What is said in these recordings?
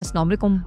अस्सलाम वालेकुम।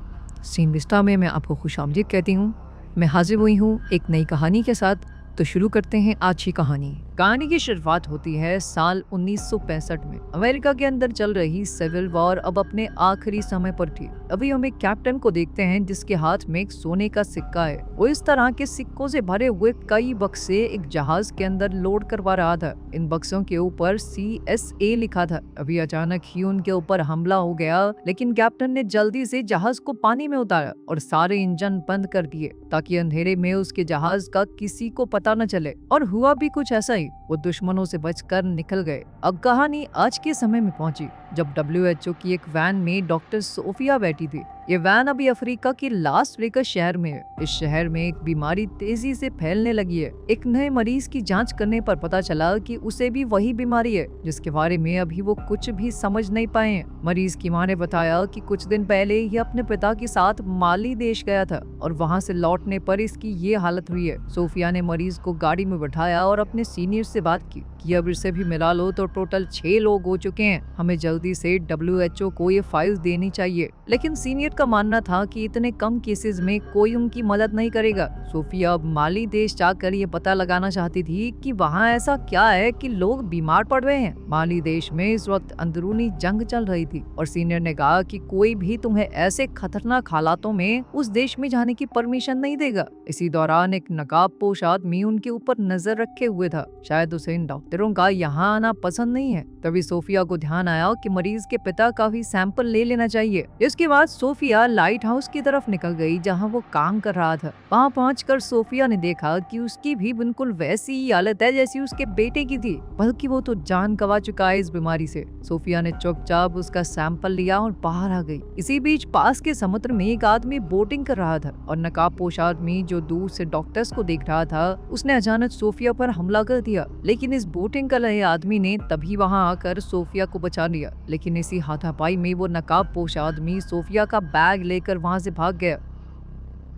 Scene Vista में मैं आपको खुशामदीद कहती हूँ। मैं हाजिर हुई हूँ एक नई कहानी के साथ। तो शुरू करते हैं आज की कहानी। कहानी की शुरुआत होती है साल 1965 में। अमेरिका के अंदर चल रही सिविल वॉर अब अपने आखिरी समय पर थी। अभी हम एक कैप्टन को देखते हैं जिसके हाथ में एक सोने का सिक्का है। वो इस तरह के सिक्कों से भरे हुए कई बक्से एक जहाज के अंदर लोड करवा रहा था। इन बक्सों के ऊपर CSA लिखा था। अभी अचानक ही उनके ऊपर हमला हो गया, लेकिन कैप्टन ने जल्दी से जहाज को पानी में उतारा और सारे इंजन बंद कर दिए ताकि अंधेरे में उसके जहाज का किसी को पता न चले। और हुआ भी कुछ ऐसा ही, वो दुश्मनों से बचकर निकल गए। अब कहानी आज के समय में पहुंची जब WHO की एक वैन में डॉक्टर सोफिया बैठी थी। ये वैन अभी अफ्रीका के लास वेगास शहर में है। इस शहर में एक बीमारी तेजी से फैलने लगी है। एक नए मरीज की जांच करने पर पता चला कि उसे भी वही बीमारी है जिसके बारे में अभी वो कुछ भी समझ नहीं पाए हैं। मरीज की मां ने बताया कि कुछ दिन पहले ही अपने पिता के साथ माली देश गया था और वहां से लौटने पर इसकी ये हालत हुई है। सोफिया ने मरीज को गाड़ी में बैठाया और अपने सीनियर से बात की कि अब इसे भी मिला लो तो टोटल 6 लोग हो चुके हैं। हमें जल्दी से WHO को ये फाइल्स देनी चाहिए। लेकिन सीनियर का मानना था कि इतने कम केसेस में कोई उनकी मदद नहीं करेगा। सोफिया अब माली देश जाकर ये पता लगाना चाहती थी कि वहाँ ऐसा क्या है कि लोग बीमार पड़ रहे हैं। माली देश में इस वक्त अंदरूनी जंग चल रही थी और सीनियर ने कहा कि कोई भी तुम्हें ऐसे खतरनाक हालातों में उस देश में जाने की परमिशन नहीं देगा। इसी दौरान एक नकाबपोश आदमी उनके ऊपर नजर रखे हुए था। शायद उसे इन डॉक्टरों का यहाँ आना पसंद नहीं है। तभी सोफिया को ध्यान आया कि मरीज के पिता का भी सैंपल ले लेना चाहिए। इसके बाद सोफिया लाइट हाउस की तरफ निकल गई जहाँ वो काम कर रहा था। वहाँ पहुंचकर सोफिया ने देखा कि उसकी भी बिल्कुल वैसी ही हालत है जैसी उसके बेटे की थी, बल्कि वो तो जान गंवा चुका है इस बीमारी से। सोफिया ने चुपचाप उसका सैंपल लिया और बाहर आ गई। इसी बीच पास के समुद्र में एक आदमी बोटिंग कर रहा था और नकाबपोश आदमी जो दूर से डॉक्टर्स को देख रहा था, उसने अचानक सोफिया पर हमला कर दिया। लेकिन इस बोटिंग कर रहे आदमी ने तभी वहां आकर सोफिया को बचा लिया। लेकिन इसी हाथापाई में वो नकाबपोश आदमी सोफिया का बैग लेकर वहां से भाग गया।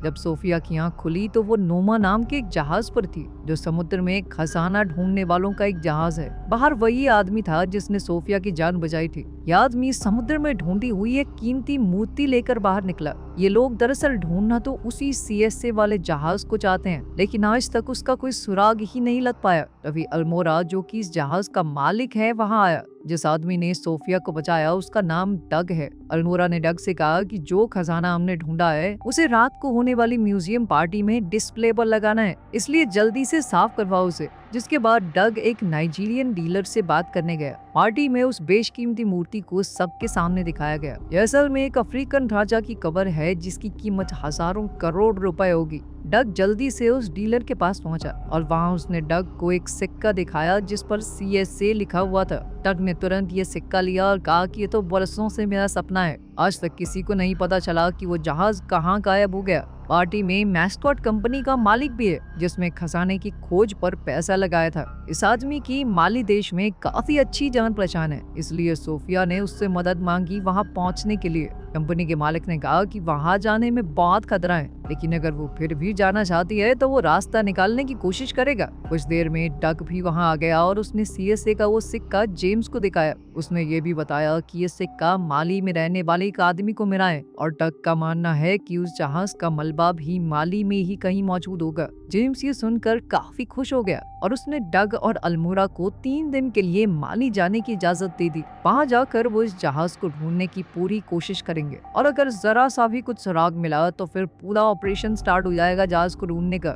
जब सोफिया की आंख खुली तो वो नोमा नाम के एक जहाज पर थी जो समुद्र में खजाना ढूंढने वालों का एक जहाज है। बाहर वही आदमी था जिसने सोफिया की जान बचाई थी। यह आदमी समुद्र में ढूंढी हुई एक कीमती मूर्ति लेकर बाहर निकला। ये लोग दरअसल ढूंढना तो उसी CSA वाले जहाज को चाहते हैं, लेकिन आज तक उसका कोई सुराग ही नहीं लग पाया। तभी अल्मोरा जो कि इस जहाज का मालिक है वहां आया। जिस आदमी ने सोफिया को बचाया उसका नाम डग है। अल्मोरा ने डग से कहा कि जो खजाना हमने ढूंढा है उसे रात को होने वाली म्यूजियम पार्टी में डिस्प्ले पर लगाना है, इसलिए जल्दी से साफ करवाओ उसे। जिसके बाद डग एक नाइजीरियन डीलर से बात करने गया। पार्टी में उस बेशकीमती मूर्ति को सबके सामने दिखाया गया। यह असल में एक अफ्रीकन राजा की कबर है जिसकी कीमत हजारों करोड़ रुपए होगी। डग जल्दी से उस डीलर के पास पहुंचा और वहां उसने डग को एक सिक्का दिखाया जिस पर CSA लिखा हुआ था। डग ने तुरंत ये सिक्का लिया और कहा कि ये तो बरसों से मेरा सपना है। आज तक किसी को नहीं पता चला कि वो जहाज कहाँ गायब हो गया। पार्टी में मैस्कॉट कंपनी का मालिक भी है जिसमें खजाने की खोज पर पैसा लगाया था। इस आदमी की माली देश में काफी अच्छी जान पहचान है, इसलिए सोफिया ने उससे मदद मांगी वहां पहुंचने के लिए। कंपनी के मालिक ने कहा कि वहां जाने में बहुत खतरा है, लेकिन अगर वो फिर भी जाना चाहती है तो वो रास्ता निकालने की कोशिश करेगा। कुछ देर में डग भी वहां आ गया और उसने CSA का वो सिक्का जेम्स को दिखाया। उसने ये भी बताया कि ये सिक्का माली में रहने वाले एक आदमी को मिला है और डग का मानना है कि उस जहाज का मलबा भी माली में ही कहीं मौजूद होगा। जेम्स ये सुनकर काफी खुश हो गया और उसने डग और अल्मोरा को 3 दिन के लिए माली जाने की इजाजत दे दी। वहां जाकर वो इस जहाज को ढूंढने की पूरी कोशिश करेंगे और अगर जरा सा भी कुछ सुराग मिला तो फिर पूरा ऑपरेशन स्टार्ट हो जाएगा जहाज को ढूंढने का।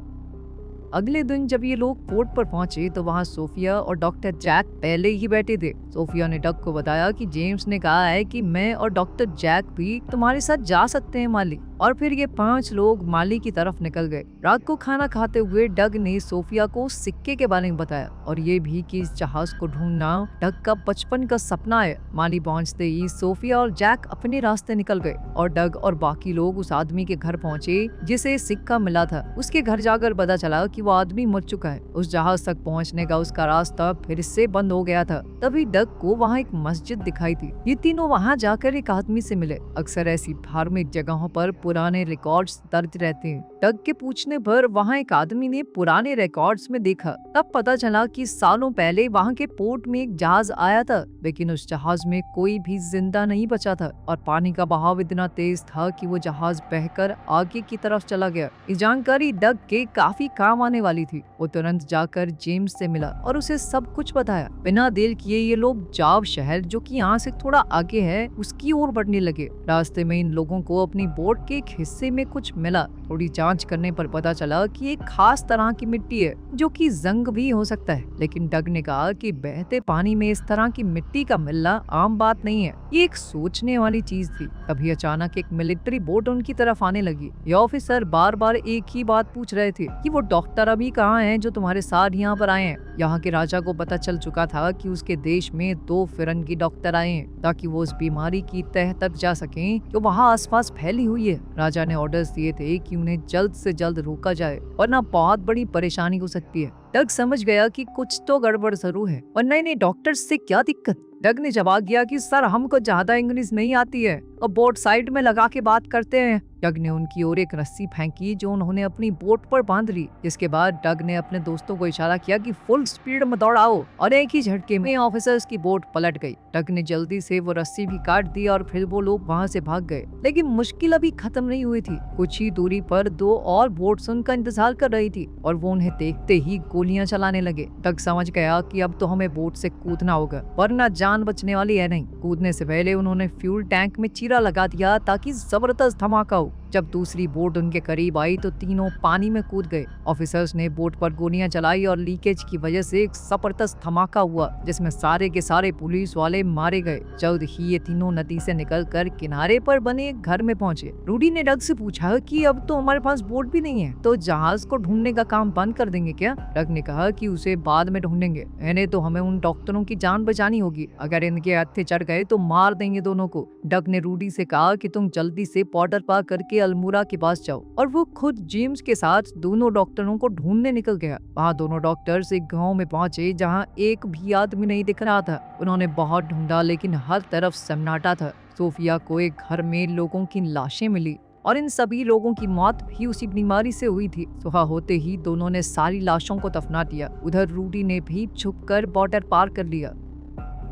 अगले दिन जब ये लोग पोर्ट पर पहुंचे तो वहां सोफिया और डॉक्टर जैक पहले ही बैठे थे। सोफिया ने डग को बताया कि जेम्स ने कहा है कि मैं और डॉक्टर जैक भी तुम्हारे साथ जा सकते हैं माली। और फिर ये 5 लोग माली की तरफ निकल गए। रात को खाना खाते हुए डग ने सोफिया को सिक्के के बारे में बताया और ये भी कि इस जहाज को ढूंढना डग का बचपन का सपना है। माली पहुंचते ही सोफिया और जैक अपने रास्ते निकल गए और डग और बाकी लोग उस आदमी के घर पहुंचे जिसे सिक्का मिला था। उसके घर जाकर पता चला कि वो आदमी मर चुका है। उस जहाज तक पहुंचने का उसका रास्ता फिर से बंद हो गया था। तभी डग को वहाँ एक मस्जिद दिखाई थी। ये तीनों वहाँ जाकर एक आदमी से मिले। अक्सर ऐसी धार्मिक जगहों पर पुराने रिकॉर्ड्स दर्ज रहते हैं। डग के पूछने पर वहाँ एक आदमी ने पुराने रिकॉर्ड्स में देखा। तब पता चला कि सालों पहले वहाँ के पोर्ट में एक जहाज आया था, लेकिन उस जहाज में कोई भी जिंदा नहीं बचा था और पानी का बहाव इतना तेज था कि वो जहाज बहकर आगे की तरफ चला गया। ये जानकारी डग के काफी काम आने वाली थी। वो तुरंत जाकर जेम्स से मिला और उसे सब कुछ बताया। बिना देर किए ये लोग जाव शहर, जो कि यहाँ से थोड़ा आगे है, उसकी ओर बढ़ने लगे। रास्ते में इन लोगों को अपनी बोट के एक हिस्से में कुछ मिला। थोड़ी जांच करने पर पता चला कि एक खास तरह की मिट्टी है जो कि जंग भी हो सकता है, लेकिन डग ने कहा कि बहते पानी में इस तरह की मिट्टी का मिलना आम बात नहीं है। ये एक सोचने वाली चीज थी। तभी अचानक एक मिलिट्री बोट उनकी तरफ आने लगी। ये ऑफिसर बार बार एक ही बात पूछ रहे थे कि वो डॉक्टर अभी कहाँ हैं जो तुम्हारे साथ यहाँ पर आए हैं। यहाँ के राजा को पता चल चुका था कि उसके देश में 2 फिरंगी डॉक्टर आए हैं ताकि वो उस बीमारी की तह तक जा सकें जो वहाँ आसपास फैली हुई है। राजा ने ऑर्डर्स दिए थे कि उन्हें जल्द से जल्द रोका जाए वरना बहुत बड़ी परेशानी हो सकती है। डग समझ गया कि कुछ तो गड़बड़ जरूर है, और नए नए डॉक्टर्स से क्या दिक्कत। डग ने जवाब दिया कि सर, हमको ज्यादा इंग्लिश नहीं आती है और बोट साइड में लगा के बात करते हैं। डग ने उनकी ओर एक रस्सी फेंकी जो उन्होंने अपनी बोट पर बांध ली। जिसके बाद डग ने अपने दोस्तों को इशारा किया कि फुल स्पीड में दौड़ाओ, और एक ही झटके में ऑफिसर्स की बोट पलट गई। डग ने जल्दी से वो रस्सी भी काट दी और फिर वो लोग वहाँ से भाग गए। लेकिन मुश्किल अभी खत्म नहीं हुई थी। कुछ ही दूरी पर 2 और बोट्स उनका इंतजार कर रही थी और वो उन्हें देखते ही गोलियां चलाने लगे। डग समझ गया कि अब तो हमें बोट से कूदना होगा वरना जान बचने वाली है नहीं। कूदने से पहले उन्होंने फ्यूल टैंक में चीरा लगा दिया ताकि जबरदस्त धमाका हो। जब दूसरी बोट उनके करीब आई तो तीनों पानी में कूद गए। ऑफिसर्स ने बोट पर गोलियां चलाई और लीकेज की वजह से एक जबरदस्त धमाका हुआ जिसमें सारे के सारे पुलिस वाले मारे गए। जल्द ही ये तीनों नदी से निकलकर किनारे पर बने एक घर में पहुंचे। रूडी ने डग से पूछा कि अब तो हमारे पास बोट भी नहीं है, तो जहाज को ढूंढने का काम बंद कर देंगे क्या? डग ने कहा कि उसे बाद में ढूंढेंगे, इन्हें तो हमें उन डॉक्टरों की जान बचानी होगी। अगर इनके हत्थे चढ़ गए तो मार देंगे दोनों को। डग ने रूडी से कहा कि तुम जल्दी से बॉर्डर पार करके अल्मोड़ा के पास जाओ, और वो खुद जेम्स के साथ दोनों डॉक्टरों को ढूंढने निकल गया। वहाँ दोनों डॉक्टर्स एक गांव में पहुंचे जहाँ एक भी आदमी नहीं दिख रहा था। उन्होंने बहुत ढूंढा लेकिन हर तरफ सन्नाटा था। सोफिया को एक घर में लोगों की लाशें मिली और इन सभी लोगों की मौत भी उसी बीमारी से हुई थी। सुबह होते ही दोनों ने सारी लाशों को दफना दिया। उधर रूडी ने भी छुपकर बॉर्डर पार कर लिया।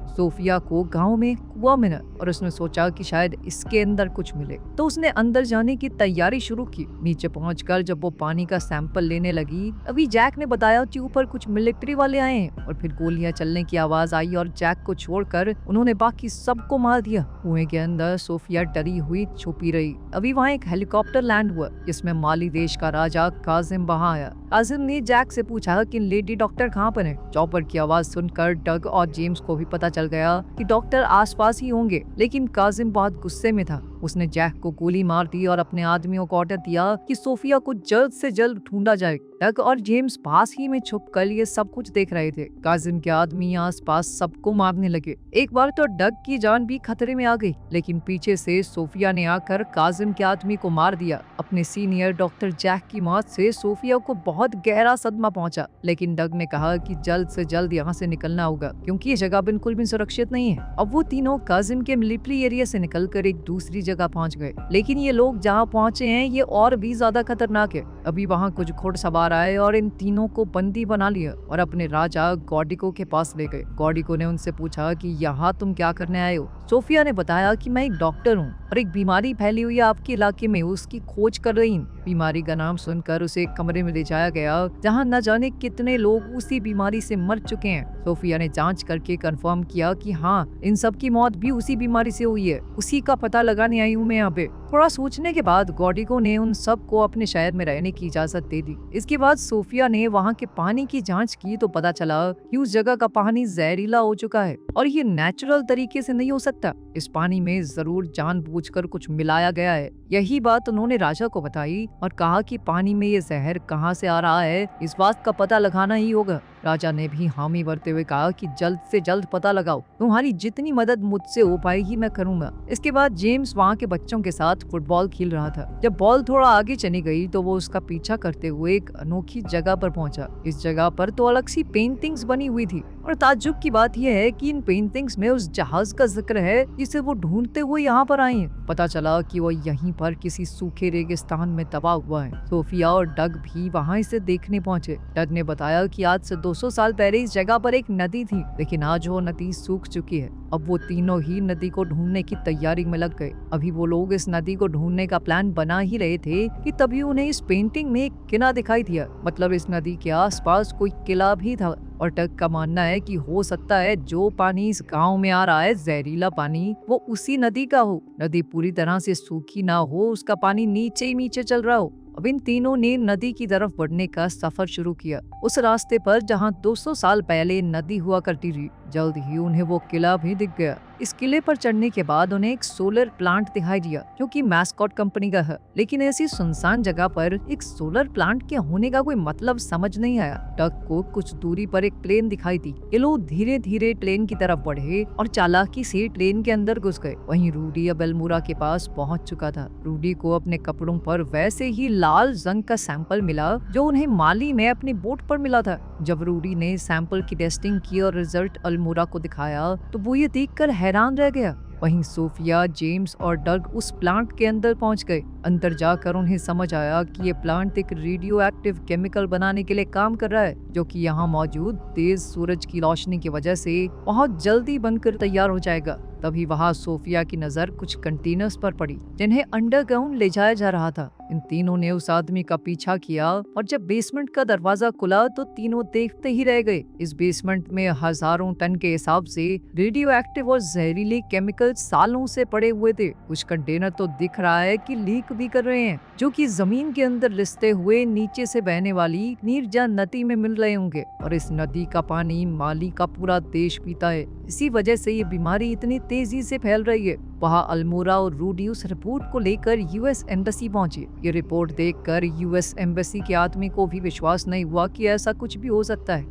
सोफिया को गांव में कुआं मिला और उसने सोचा कि शायद इसके अंदर कुछ मिले, तो उसने अंदर जाने की तैयारी शुरू की। नीचे पहुंचकर जब वो पानी का सैंपल लेने लगी, अभी जैक ने बताया कि ऊपर कुछ मिलिट्री वाले आए हैं, और फिर गोलियां चलने की आवाज आई और जैक को छोड़कर उन्होंने बाकी सबको मार दिया। कुएं के अंदर सोफिया डरी हुई छुपी रही। अभी वहाँ एक हेलीकॉप्टर लैंड हुआ जिसमें माली देश का राजा काजिम वहाँ आया। काजिम ने जैक से पूछा कि लेडी डॉक्टर कहाँ पर है। चॉपर की आवाज सुनकर डग और जेम्स को भी पता चल गया कि डॉक्टर आसपास ही होंगे, लेकिन काजिम बहुत गुस्से में था। उसने जैक को गोली मार दी और अपने आदमियों को ऑर्डर दिया कि सोफिया को जल्द से जल्द ढूंढा जाए। डग और जेम्स पास ही में छुपकर ये सब कुछ देख रहे थे। काजिम के आदमी आसपास सबको मारने लगे। एक बार तो डग की जान भी खतरे में आ गई, लेकिन पीछे से सोफिया ने आकर काजिम के आदमी को मार दिया। अपने सीनियर डॉक्टर जैक की मौत से सोफिया को बहुत गहरा सदमा पहुंचा, लेकिन डग ने कहा कि जल्द से जल्द यहाँ से निकलना होगा क्योंकि ये जगह बिल्कुल भी सुरक्षित नहीं है। अब वो तीनों काजिम के मिलिट्री एरिया से निकलकर एक दूसरी जगह पहुंच गए, लेकिन ये लोग जहाँ पहुंचे हैं ये और भी ज्यादा खतरनाक है। अभी वहाँ कुछ घुड़सवार आए और इन तीनों को बंदी बना लिया और अपने राजा गॉडिको के पास ले गए। गॉडिको ने उनसे पूछा कि यहाँ तुम क्या करने आए हो? सोफिया ने बताया कि मैं एक डॉक्टर हूँ और एक बीमारी फैली हुई है आपके इलाके में, उसकी खोज कर रही हूँ। बीमारी का नाम सुनकर उसे एक कमरे में ले जाया गया जहाँ न जाने कितने लोग उसी बीमारी से मर चुके हैं। सोफिया ने जांच करके कंफर्म किया कि हाँ, इन सब की मौत भी उसी बीमारी से हुई है। उसी का पता लगाने आई हूँ मैं यहाँ पे। थोड़ा सोचने के बाद गॉडिको ने उन सबको अपने शहर में रहने की इजाजत दे दी। इसके बाद सोफिया ने वहाँ के पानी की जांच की तो पता चला कि उस जगह का पानी जहरीला हो चुका है और ये नेचुरल तरीके से नहीं हो सकता। इस पानी में जरूर जानबूझकर कुछ मिलाया गया है। यही बात उन्होंने राजा को बताई और कहा कि पानी में ये जहर कहाँ से आ रहा है, इस बात का पता लगाना ही होगा। राजा ने भी हामी भरते हुए कहा कि जल्द से जल्द पता लगाओ, तुम्हारी जितनी मदद मुझसे हो पाएगी मैं करूंगा। इसके बाद जेम्स वहाँ के बच्चों के साथ फुटबॉल खेल रहा था। जब बॉल थोड़ा आगे चली गई तो वो उसका पीछा करते हुए एक अनोखी जगह पर पहुंचा। इस जगह पर तो अलग सी पेंटिंग्स बनी हुई थी और ताज्जुब की बात यह है कि इन पेंटिंग्स में उस जहाज का जिक्र है जिसे वो ढूंढते हुए यहाँ पर आए हैं। पता चला कि वो यहीं पर किसी सूखे रेगिस्तान में दबा हुआ है। सोफिया और डग भी वहाँ इसे देखने पहुँचे। डग ने बताया कि आज से 200 साल पहले इस जगह पर एक नदी थी, लेकिन आज वो नदी सूख चुकी है। अब वो तीनों ही नदी को ढूंढने की तैयारी में लग गए। अभी वो लोग इस नदी को ढूंढने का प्लान बना ही रहे थे कि तभी उन्हें इस पेंटिंग में एक किला दिखाई दिया। मतलब इस नदी के आसपास कोई किला भी था। और टग का मानना है कि हो सकता है जो पानी इस गांव में आ रहा है, जहरीला पानी, वो उसी नदी का हो। नदी पूरी तरह से सूखी ना हो, उसका पानी नीचे ही नीचे चल रहा हो। अब इन तीनों ने नदी की तरफ बढ़ने का सफर शुरू किया, उस रास्ते पर जहां 200 साल पहले नदी हुआ करती थी। जल्द ही उन्हें वो किला भी दिख गया। इस किले पर चढ़ने के बाद उन्हें एक सोलर प्लांट दिखाई दिया जो कि मैस्कॉट कंपनी का है। लेकिन ऐसी सुनसान जगह पर एक सोलर प्लांट के होने का कोई मतलब समझ नहीं आया। डग को कुछ दूरी पर एक प्लेन दिखाई दी। ये लोग धीरे धीरे प्लेन की तरफ बढ़े और चालाकी से प्लेन के अंदर घुस गए। वहीं रूडी अब अल्मोड़ा के पास पहुंच चुका था। रूडी को अपने कपड़ों पर वैसे ही लाल जंग का सैंपल मिला जो उन्हें माली में अपनी बोट पर मिला था। जब रूडी ने सैंपल की टेस्टिंग की और रिजल्ट अल्मोड़ा को दिखाया तो वो ये देखकर हैरान रह गया। वहीं सोफिया, जेम्स और डग उस प्लांट के अंदर पहुंच गए। अंदर जाकर उन्हें समझ आया कि ये प्लांट एक रेडियो एक्टिव केमिकल बनाने के लिए काम कर रहा है, जो कि यहाँ मौजूद तेज सूरज की रोशनी की वजह से बहुत जल्दी बनकर तैयार हो जाएगा। तभी वहाँ सोफिया की नजर कुछ कंटेनर्स पर पड़ी जिन्हें अंडरग्राउंड ले जाया जा रहा था। इन तीनों ने उस आदमी का पीछा किया और जब बेसमेंट का दरवाजा खुला तो तीनों देखते ही रह गए। इस बेसमेंट में हजारों टन के हिसाब से रेडियो एक्टिव और जहरीले केमिकल सालों से पड़े हुए थे। कुछ कंटेनर तो दिख रहा है कि लीक भी कर रहे हैं, जो कि जमीन के अंदर रिसते हुए नीचे से बहने वाली नीरजा नदी में मिल रहे होंगे। और इस नदी का पानी माली का पूरा देश पीता है। इसी वजह से ये बीमारी इतनी तेजी से फैल रही है। वहाँ अल्मोड़ा और रूडी उस रिपोर्ट को लेकर यूएस एम्बेसी पहुंचे। ये रिपोर्ट देखकर यूएस एम्बेसी के आदमी को भी विश्वास नहीं हुआ कि ऐसा कुछ भी हो सकता है।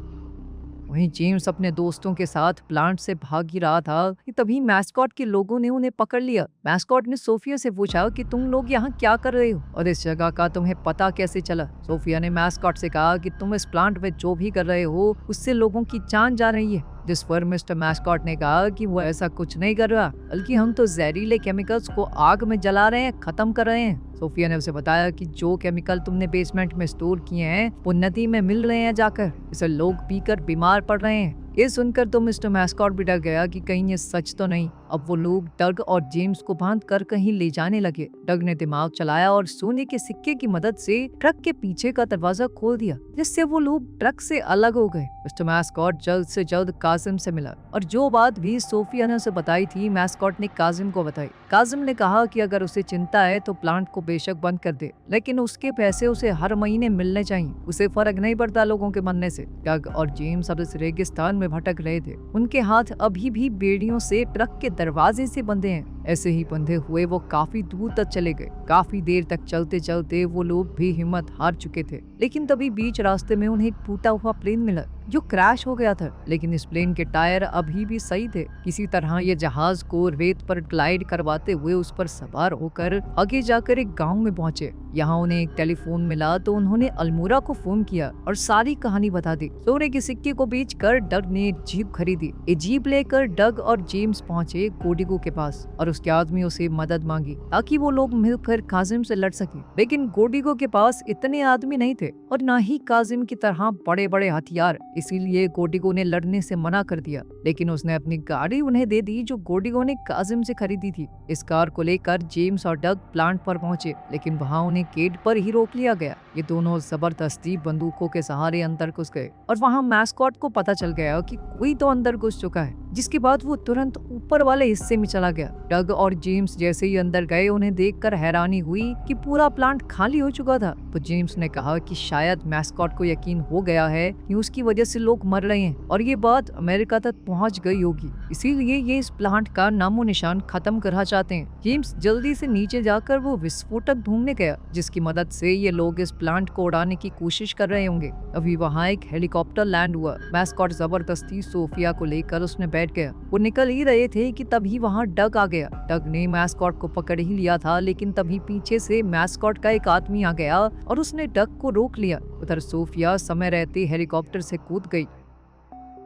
वहीं जेम्स अपने दोस्तों के साथ प्लांट से भाग ही रहा था कि तभी मैस्कॉट के लोगों ने उन्हें पकड़ लिया। मैस्कॉट ने सोफिया से पूछा कि तुम लोग यहाँ क्या कर रहे हो और इस जगह का तुम्हें पता कैसे चला। सोफिया ने मैस्कॉट से कहा कि तुम इस प्लांट में जो भी कर रहे हो उससे लोगों की जान जा रही है। जिस पर मिस्टर मैस्कॉट ने कहा कि वो ऐसा कुछ नहीं कर रहा, बल्कि हम तो जहरीले केमिकल्स को आग में जला रहे हैं, खत्म कर रहे हैं। सोफिया ने उसे बताया कि जो केमिकल तुमने बेसमेंट में स्टोर किए हैं वो नदी में मिल रहे हैं जाकर, इसे लोग पीकर बीमार पड़ रहे हैं। ये सुनकर तो मिस्टर मैस्कॉट भी डर गया कि कहीं ये सच तो नहीं। अब वो लोग डग और जेम्स को बांध कर कहीं ले जाने लगे। डग ने दिमाग चलाया और सोने के सिक्के की मदद से ट्रक के पीछे का दरवाजा खोल दिया, जिससे वो लोग ट्रक से अलग हो गए। मिस्टर मैस्कॉट जल्द से जल्द काजिम से मिला और जो बात भी सोफिया ने उसे बताई थी मैस्कॉट ने काजिम को बताई। काजिम ने कहा कि अगर उसे चिंता है तो प्लांट को बेशक बंद कर दे, लेकिन उसके पैसे उसे हर महीने मिलने चाहिए। उसे फर्क नहीं पड़ता लोगों के मरने से। डग और जेम्स अब इस रेगिस्तान में भटक रहे थे। उनके हाथ अभी भी बेड़ियों से ट्रक के दरवाजे से बंधे हैं। ऐसे ही बंधे हुए वो काफी दूर तक चले गए। काफी देर तक चलते चलते वो लोग भी हिम्मत हार चुके थे। लेकिन तभी बीच रास्ते में उन्हें एक टूटा हुआ प्लेन मिला जो क्रैश हो गया था। लेकिन इस प्लेन के टायर अभी भी सही थे। किसी तरह ये जहाज को रेत पर ग्लाइड करवाते हुए उस पर सवार होकर आगे जाकर एक गांव में पहुंचे। यहाँ उन्हें एक टेलीफोन मिला तो उन्होंने अल्मोड़ा को फोन किया और सारी कहानी बता दी। सोने के सिक्के को बेचकर डग ने एक जीप खरीदी। ये जीप लेकर डग और जेम्स पहुंचे गोडिगो के पास और उसके आदमियों से मदद मांगी ताकि वो लोग मिलकर काजिम से लड़ सके। लेकिन गोडिगो के पास इतने आदमी नहीं थे और न ही काजिम की तरह बड़े बड़े हथियार, इसीलिए गोडिगो ने लड़ने से मना कर दिया। लेकिन उसने अपनी गाड़ी उन्हें दे दी जो गोडिगो ने काजिम से खरीदी थी। इस कार को लेकर जेम्स और डग प्लांट पर पहुंचे, लेकिन वहां उन्हें गेट पर ही रोक लिया गया। ये दोनों जबरदस्ती बंदूकों के सहारे अंदर घुस गए और वहां मैस्कॉट को पता चल गया कि कोई तो अंदर घुस चुका है। जिसके बाद वो तुरंत ऊपर वाले हिस्से में चला गया। डग और जेम्स जैसे ही अंदर गए उन्हें देखकर हैरानी हुई कि पूरा प्लांट खाली हो चुका था। तो जेम्स ने कहा कि शायद मैस्कॉट को यकीन हो गया है कि उसकी वजह से लोग मर रहे हैं और ये बात अमेरिका तक पहुंच गई होगी, इसीलिए ये इस प्लांट का नामो निशान खत्म करना चाहते हैं। जेम्स जल्दी से नीचे जाकर वो विस्फोटक ढूंढने गया जिसकी मदद से ये लोग इस प्लांट को उड़ाने की कोशिश कर रहे होंगे। अभी वहाँ एक हेलीकॉप्टर लैंड हुआ। मैस्कॉट जबरदस्ती सोफिया को लेकर उसमें बैठ गया। वो निकल ही रहे थे कि तभी वहाँ डग आ गया। डग ने मैस्कॉट को पकड़ ही लिया था, लेकिन तभी पीछे से मैस्कॉट का एक आदमी आ गया और उसने डग को रोक लिया। उधर सोफिया समय रहते हेलीकॉप्टर से कूद गई।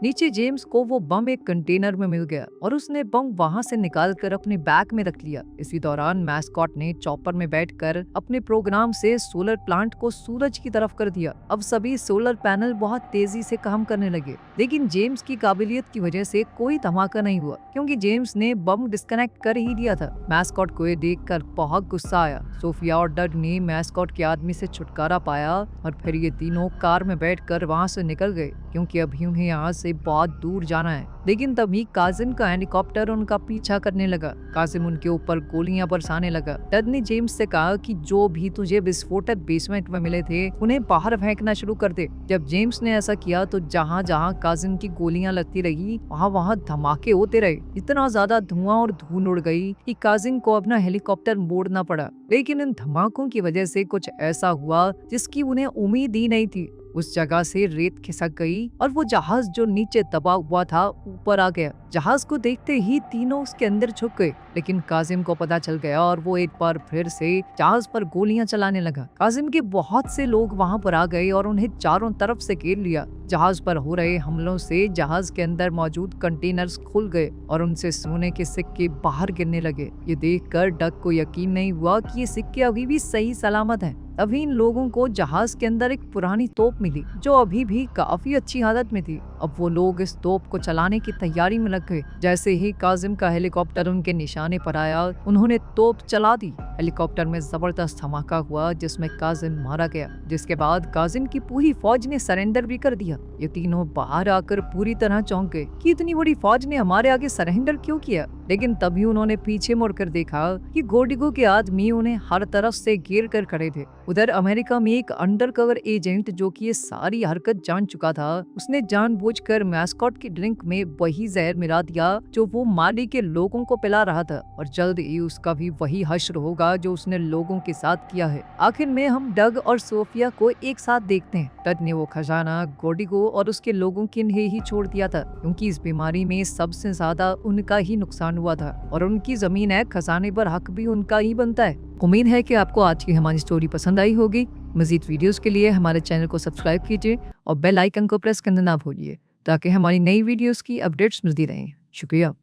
नीचे जेम्स को वो बम एक कंटेनर में मिल गया और उसने बम वहां से निकालकर अपने बैग में रख लिया। इसी दौरान मैस्कॉट ने चॉपर में बैठकर अपने प्रोग्राम से सोलर प्लांट को सूरज की तरफ कर दिया। अब सभी सोलर पैनल बहुत तेजी से काम करने लगे, लेकिन जेम्स की काबिलियत की वजह से कोई धमाका नहीं हुआ क्योंकि जेम्स ने बम डिस्कनेक्ट कर ही दिया था। मैस्कॉट को ये देखकर बहुत गुस्सा आया। सोफिया और डग ने मैस्कॉट के आदमी से छुटकारा पाया और फिर ये तीनों कार में बैठकर वहां से निकल गए क्योंकि अभी उन्हें यहाँ से बहुत दूर जाना है। लेकिन तभी काजिम का हेलीकॉप्टर उनका पीछा करने लगा। काजिम उनके ऊपर गोलियां बरसाने लगा। डग ने जेम्स से कहा कि जो भी तुझे विस्फोटक बेसमेंट में मिले थे उन्हें बाहर फेंकना शुरू कर दे। जब जेम्स ने ऐसा किया तो जहाँ जहाँ काजिम की गोलियां लगती रही वहाँ वहाँ धमाके होते रहे। इतना ज्यादा धुआं और धूल उड़ गई कि काजिम को अपना हेलीकॉप्टर मोड़ना पड़ा। लेकिन इन धमाकों की वजह से कुछ ऐसा हुआ जिसकी उन्हें उम्मीद ही नहीं थी। उस जगह से रेत खिसक गई और वो जहाज जो नीचे दबा हुआ था ऊपर आ गया। जहाज को देखते ही तीनों उसके अंदर छुप गए, लेकिन काजिम को पता चल गया और वो एक बार फिर से जहाज पर गोलियां चलाने लगा। काजिम के बहुत से लोग वहां पर आ गए और उन्हें चारों तरफ से घेर लिया। जहाज पर हो रहे हमलों से जहाज के अंदर मौजूद कंटेनर्स खुल गए और उनसे सोने के सिक्के बाहर गिरने लगे। ये देखकर डग को यकीन नहीं हुआ कि ये सिक्के अभी भी सही सलामत हैं। अभी इन लोगों को जहाज के अंदर एक पुरानी तोप मिली जो अभी भी काफी अच्छी हालत में थी। अब वो लोग इस तोप को चलाने की तैयारी में लग गए। जैसे ही काजिम का हेलीकॉप्टर उनके निशाने पर आया उन्होंने तोप चला दी। हेलीकॉप्टर में जबरदस्त धमाका हुआ जिसमें काजिम मारा गया, जिसके बाद काजिम की पूरी फौज ने सरेंडर भी कर दिया। ये तीनों बाहर आकर पूरी तरह चौंक गए कि इतनी बड़ी फौज ने हमारे आगे सरेंडर क्यों किया। लेकिन तभी उन्होंने पीछे मुड़कर देखा कि गोडिगो के आदमी उन्हें हर तरफ से घेर कर खड़े थे। उधर अमेरिका में एक अंडरकवर एजेंट जो कि ये सारी हरकत जान चुका था, उसने जानबूझकर मैस्कॉट की ड्रिंक में वही जहर मिला दिया जो वो माली के लोगों को पिला रहा था और जल्द ही उसका भी वही हश्र होगा जो उसने लोगों के साथ किया है। आखिर में हम डग और सोफिया को एक साथ देखते हैं। डग ने वो खजाना गोडिगो और उसके लोगों के लिए ही छोड़ दिया था क्योंकि इस बीमारी में सबसे ज्यादा उनका ही नुकसान हुआ था और उनकी जमीन है, खजाने पर हक भी उनका ही बनता है। उम्मीद है कि आपको आज की हमारी स्टोरी पसंद आई होगी। मजीद वीडियोस के लिए हमारे चैनल को सब्सक्राइब कीजिए और बेल आइकन को प्रेस करना ना भूलिए ताकि हमारी नई वीडियोस की अपडेट्स मिलती रहें। शुक्रिया।